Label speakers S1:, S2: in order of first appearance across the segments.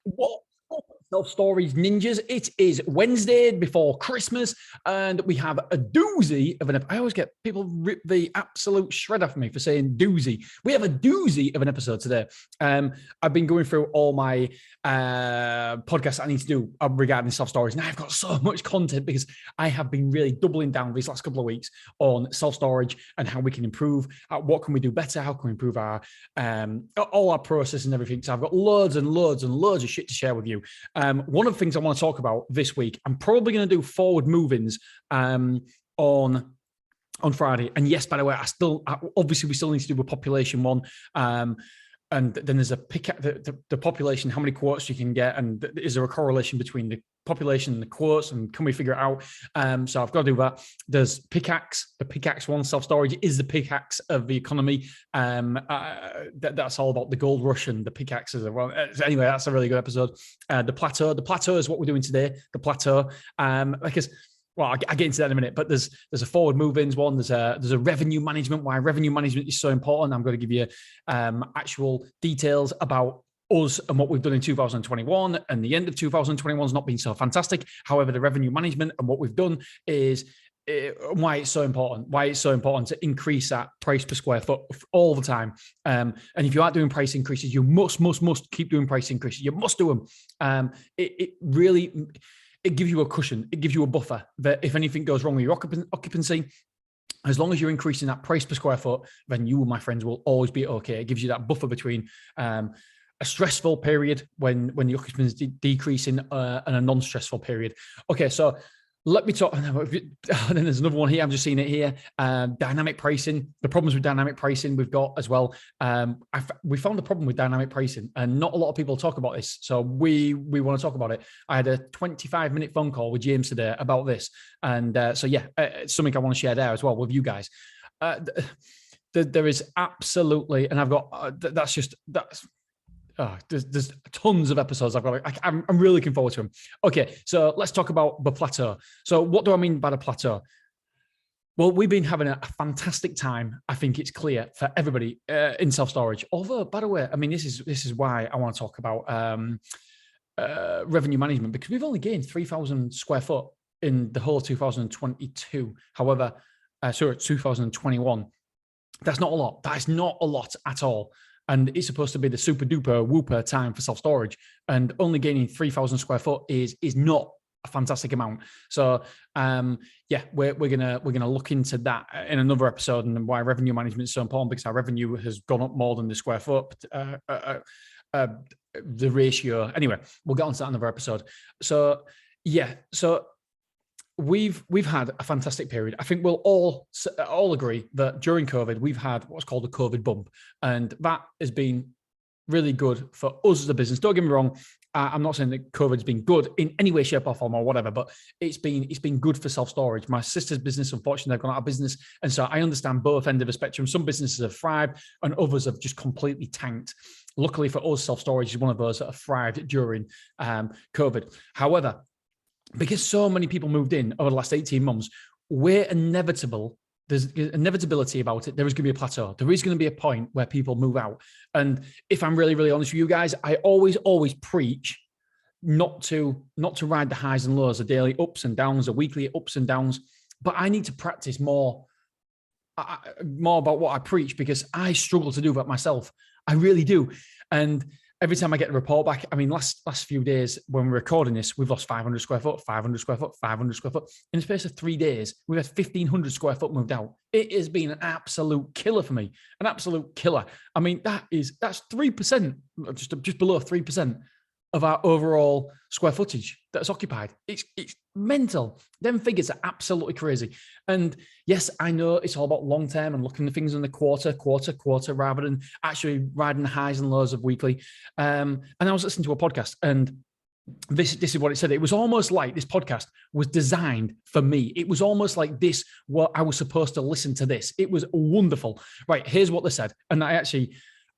S1: What self-storage ninjas? It is Wednesday before Christmas, and we have a doozy of an. I always get people rip the absolute shred off me for saying doozy. We have a doozy of an episode today. I've been going through all my podcasts I need to do regarding self-storage, and I've got so much content because I have been really doubling down these last couple of weeks on self-storage and how we can improve. What can we do better? How can we improve our all our process and everything? So I've got loads and loads and loads of shit to share with you. One of the things I want to talk about this week, I'm probably going to do forward move-ins on Friday. And yes, by the way, obviously we still need to do a population one. And then there's a pick at the population, how many quotes you can get, and is there a correlation between the population and the quotes, and can we figure it out? So I've got to do that. There's pickaxe, the pickaxe one, self-storage is the pickaxe of the economy. That's all about the gold rush and the pickaxes. Anyway, that's a really good episode. The plateau is what we're doing today. The plateau, because. Well, I get into that in a minute, but there's a forward move-ins one. There's a revenue management. Why revenue management is so important. I'm going to give you actual details about us and what we've done in 2021, and the end of 2021 has not been so fantastic. However, the revenue management and what we've done is why it's so important. Why it's so important to increase that price per square foot all the time. And if you aren't doing price increases, you must keep doing price increases. You must do them. It gives you a cushion. It gives you a buffer that if anything goes wrong with your occupancy, as long as you're increasing that price per square foot, then you, my friends, will always be okay. It gives you that buffer between a stressful period when the occupancy is decreasing and a non-stressful period. Okay, so let me talk. And then there's another one here. I'm just seeing it here. Dynamic pricing. The problems with dynamic pricing we've got as well. We found the problem with dynamic pricing, and not a lot of people talk about this. So we want to talk about it. I had a 25-minute phone call with James today about this, and it's something I want to share there as well with you guys. There is absolutely, and I've got there's tons of episodes I've got. I'm really looking forward to them. Okay, so let's talk about the plateau. So what do I mean by the plateau? Well, we've been having a fantastic time. I think it's clear for everybody in self-storage. Although, by the way, I mean, this is why I want to talk about revenue management, because we've only gained 3,000 square foot in the whole 2022. However, 2021. That's not a lot. That is not a lot at all. And it's supposed to be the super duper whooper time for self-storage, and only gaining 3,000 square foot is not a fantastic amount. So we're gonna look into that in another episode, and why revenue management is so important, because our revenue has gone up more than the square foot, the ratio. Anyway, we'll get on to that in another episode. So we've had a fantastic period. I think we'll all agree that during COVID, we've had what's called a COVID bump, and that has been really good for us as a business. Don't get me wrong. I'm not saying that COVID's been good in any way, shape, or form, or whatever, but it's been good for self-storage. My sister's business, unfortunately, they've gone out of business, and so I understand both ends of the spectrum. Some businesses have thrived, and others have just completely tanked. Luckily for us, self-storage is one of those that have thrived during COVID. However, because so many people moved in over the last 18 months, we're inevitable. There's inevitability about it. There is going to be a plateau. There is going to be a point where people move out. And if I'm really, really honest with you guys, I always preach not to ride the highs and lows, the daily ups and downs, the weekly ups and downs. But I need to practice more about what I preach, because I struggle to do that myself. I really do. And every time I get the report back, I mean, last few days when we're recording this, we've lost 500 square foot, 500 square foot, 500 square foot. In the space of 3 days, we've had 1,500 square foot moved out. It has been an absolute killer for me, an absolute killer. I mean, that's 3%, just below 3% of our overall square footage that's occupied. It's mental. Them figures are absolutely crazy. And yes, I know it's all about long term and looking at things in the quarter, rather than actually riding the highs and lows of weekly. And I was listening to a podcast, and this is what it said. It was almost like this podcast was designed for me. It was almost like this, what I was supposed to listen to this. It was wonderful. Right, here's what they said. And I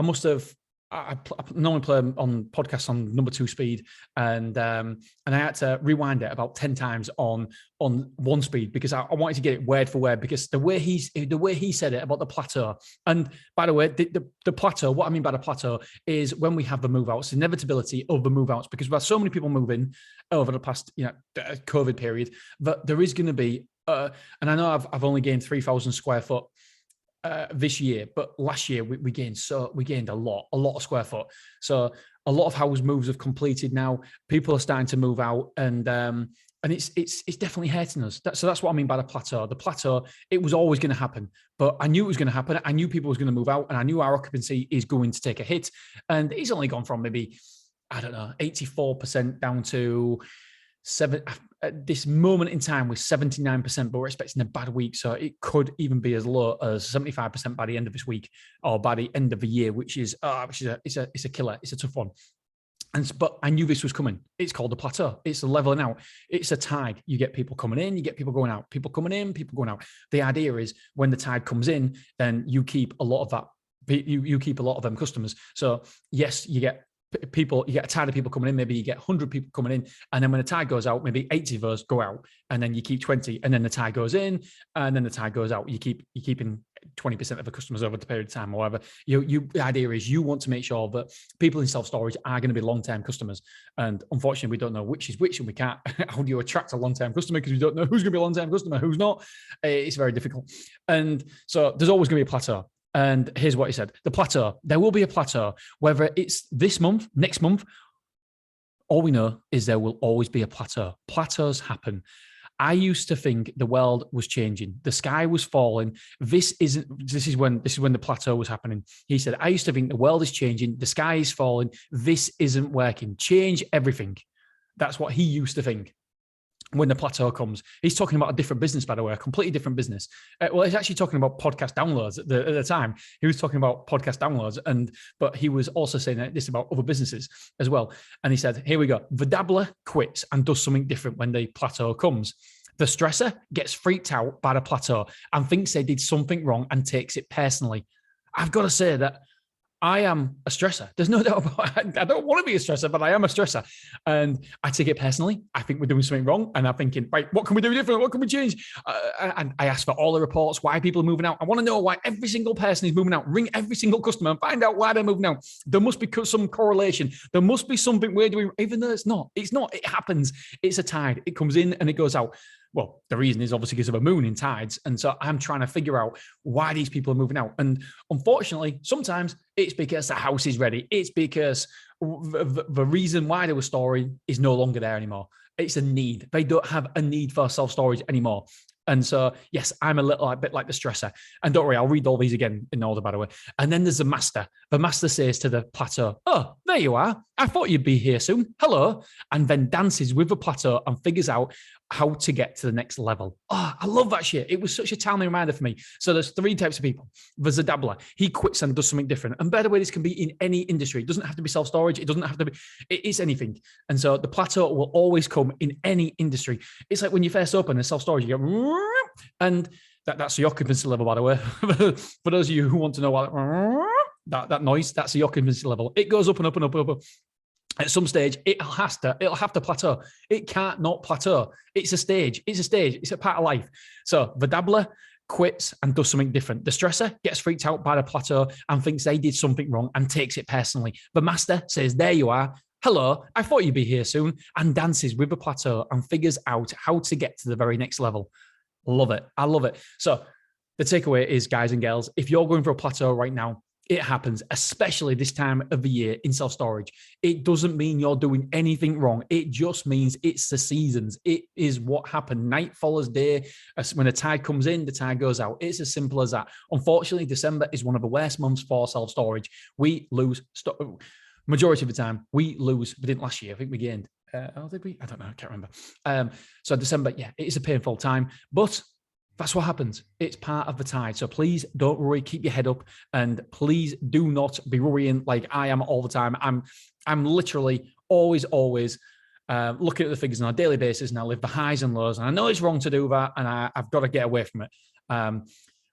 S1: must have I normally play on podcasts on number 2 speed, and I had to rewind it about 10 times on 1 speed because I wanted to get it word for word, because the way he said it about the plateau. And by the way, the plateau, what I mean by the plateau is when we have the move outs, inevitability of the move outs, because we have so many people moving over the past COVID period, that there is going to be and I know I've only gained 3,000 square foot this year, but last year we gained a lot of square foot. So a lot of house moves have completed now. People are starting to move out, and it's definitely hurting us. So that's what I mean by the plateau. The plateau, it was always going to happen, but I knew it was going to happen. I knew people was going to move out, and I knew our occupancy is going to take a hit. And it's only gone from maybe, I don't know, 84% down to at this moment in time with 79%, but we're expecting a bad week. So it could even be as low as 75% by the end of this week or by the end of the year, which is a killer. It's a tough one. But I knew this was coming. It's called the plateau. It's a leveling out. It's a tide. You get people coming in, you get people going out, people coming in, people going out. The idea is when the tide comes in, then you keep a lot of that. You keep a lot of them customers. So yes, you get a tide of people coming in, maybe you get 100 people coming in, and then when the tide goes out, maybe 80 of those go out, and then you keep 20, and then the tide goes in, and then the tide goes out. You're keeping 20% of the customers over the period of time or whatever. The idea is you want to make sure that people in self-storage are going to be long-term customers, and unfortunately we don't know which is which, and we can't. How do you attract a long-term customer, because we don't know who's going to be a long-term customer, who's not? It's very difficult. And so there's always going to be a plateau. And here's what he said: the plateau, there will be a plateau, whether it's this month, next month. All we know is there will always be a plateau. Plateaus happen. I used to think the world was changing. The sky was falling. This is when the plateau was happening. He said, I used to think the world is changing. The sky is falling. This isn't working. Change everything. That's what he used to think. When the plateau comes, he's talking about a different business, by the way, a completely different business. Well, he's actually talking about podcast downloads at the time. He was talking about podcast downloads, but he was also saying this about other businesses as well. And he said, here we go. The dabbler quits and does something different when the plateau comes. The stresser gets freaked out by the plateau and thinks they did something wrong and takes it personally. I've got to say that I am a stressor. There's no doubt about it. I don't want to be a stressor, but I am a stressor. And I take it personally. I think we're doing something wrong. And I'm thinking, right, what can we do different? What can we change? And I ask for all the reports, why people are moving out. I want to know why every single person is moving out. Ring every single customer and find out why they're moving out. There must be some correlation. There must be something we're doing, even though it's not. It's not. It happens. It's a tide. It comes in and it goes out. Well, the reason is obviously because of a moon in tides. And so I'm trying to figure out why these people are moving out. And unfortunately, sometimes it's because the house is ready. It's because the reason why they were storing is no longer there anymore. It's a need. They don't have a need for self-storage anymore. And so, yes, I'm a bit like the stressor. And don't worry, I'll read all these again in order, by the way. And then there's the master. The master says to the plateau, oh, there you are. I thought you'd be here soon. Hello. And then dances with the plateau and figures out how to get to the next level. Oh, I love that shit. It was such a timely reminder for me. So there's 3 types of people. There's a dabbler. He quits and does something different. And by the way, this can be in any industry. It doesn't have to be self-storage. It doesn't have to be, it's anything. And so the plateau will always come in any industry. It's like when you first open a self-storage, you go, and that's the occupancy level, by the way. For those of you who want to know what that noise, that's the occupancy level. It goes up and up and up and up. At some stage, it'll have to plateau. It can't not plateau. It's a stage. It's a part of life. So the dabbler quits and does something different. The stressor gets freaked out by the plateau and thinks they did something wrong and takes it personally. The master says, there you are. Hello, I thought you'd be here soon, and dances with the plateau and figures out how to get to the very next level. Love it. I love it. So the takeaway is, guys and girls, if you're going for a plateau right now, it happens, especially this time of the year in self-storage. It doesn't mean you're doing anything wrong. It just means it's the seasons. It is what happened. Night follows day. When the tide comes in, the tide goes out. It's as simple as that. Unfortunately, December is one of the worst months for self-storage. We lose, majority of the time, we lose. We didn't last year. I think we gained. Did we? I don't know. I can't remember. So December, yeah, it is a painful time, but that's what happens. It's part of the tide. So please don't worry. Keep your head up, and please do not be worrying like I am all the time. I'm literally always looking at the figures on a daily basis, and I live the highs and lows. And I know it's wrong to do that, and I've got to get away from it.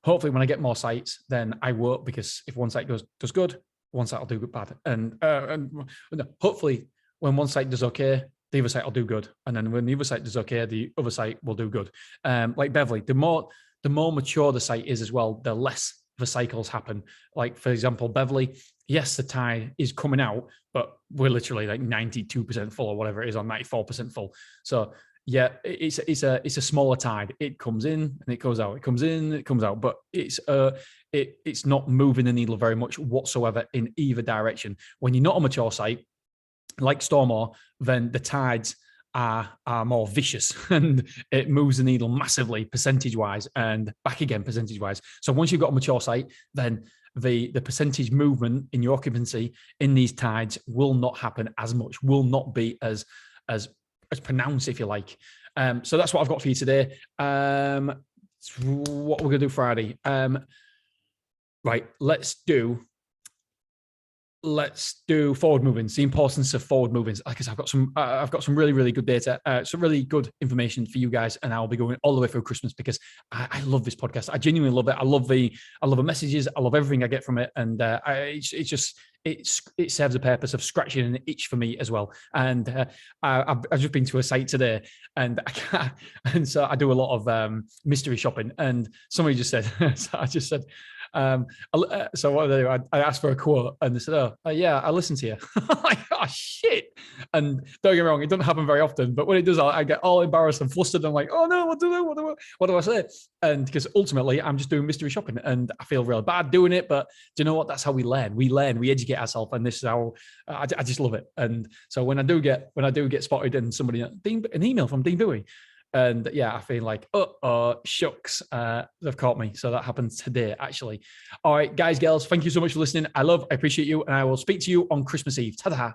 S1: Hopefully, when I get more sites, then I won't, because if one site does good, one site will do bad. And hopefully when one site does okay, the other site will do good. And then when the other site does okay, the other site will do good. Like Beverly, the more mature the site is as well, the less the cycles happen. Like, for example, Beverly, yes, the tide is coming out, but we're literally like 92% full or whatever it is, on 94% full. So yeah, it's a smaller tide. It comes in and it goes out. It comes in, it comes out. But it's not moving the needle very much whatsoever in either direction. When you're not a mature site, like Stormore, then the tides are more vicious and it moves the needle massively percentage-wise and back again percentage-wise. So once you've got a mature site, then the percentage movement in your occupancy in these tides will not happen as much, will not be as pronounced, if you like. So that's what I've got for you today. What we're going to do Friday. Right, let's do forward movements, the importance of forward movements. Like I said, I've got some really, really good data, some really good information for you guys, and I'll be going all the way through Christmas because I love this podcast. I genuinely love it. I love the messages. I love everything I get from it, and it serves a purpose of scratching an itch for me as well. And I've just been to a site today, and so I do a lot of mystery shopping. And somebody just said, so I just said. So what did I do? I asked for a quote, and they said, "Oh, yeah, I listened to you." I'm like, oh shit! And don't get me wrong, it doesn't happen very often, but when it does, I get all embarrassed and flustered. I'm like, "Oh no, what do I say?" And because ultimately, I'm just doing mystery shopping, and I feel real bad doing it. But do you know what? That's how we learn. We educate ourselves, and this is how I just love it. And so when I do get spotted, and somebody an email from Dean Bowie. And yeah, I feel like, shucks, they've caught me. So that happens today, actually. All right, guys, girls, thank you so much for listening. I appreciate you. And I will speak to you on Christmas Eve. Ta-da.